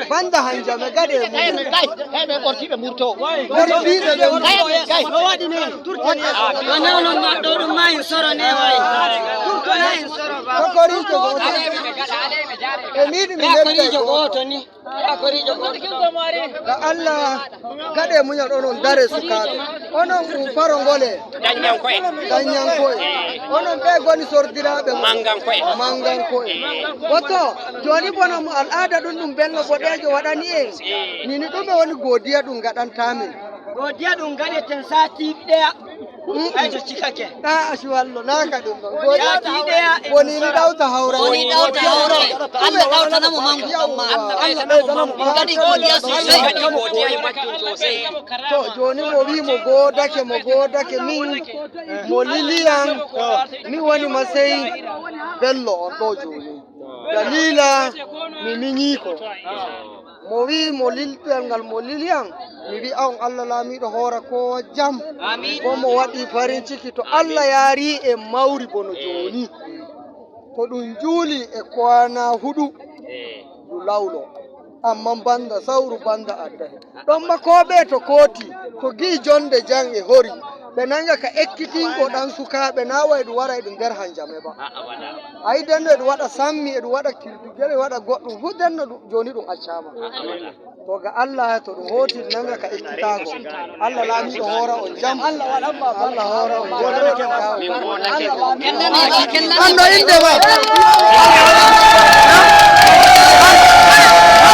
banda hanjame gade mu hebe borti be murto borti be wadi ne turtani Wannan ma do dum mai soro ne wai. Turto na in soro ba. kokori to go e mi Akori jogo to ni. Akori jogo. da Allah gade mu ya donon dare suka onon ku farongole danyan koy onon be goni sordira be mangan koy wato joni bono mu al'ada dum bello bodejo wadani en ni dume woni godiya dum gadan tamin Godiya dum gade tan sati daya. Ai to cikake. Ashi wallo naka dum godiya daya woni ni dawta hawra Woni dawta hawra Allah dawta namu mangu amma Allah gadi godiya sosai to joni mo wi mo godake min mo liliyan mi woni masai bello on do joni dalila mi minyi ko mo wi mo liltel ngal mo liliyan mi wi on Allah laamido hora ko jam ko mo wadi farin ciki to Allah yari e mauri bono joni to dum juli e kwana hudu du lawlo amma banda sauru banda adda don makobe to koti to gi jonde jang e hori be nanga ka ekkitingo dan sukabe na waydu wara e der hanjame ba ay dende du wada sammi e du wada kirdugele wada goddum hudanno joni dum accama to ga Allah to dum hoti nanga ka ekkitago Allah laami do hora on jam Allah hora on jam Allah inde ba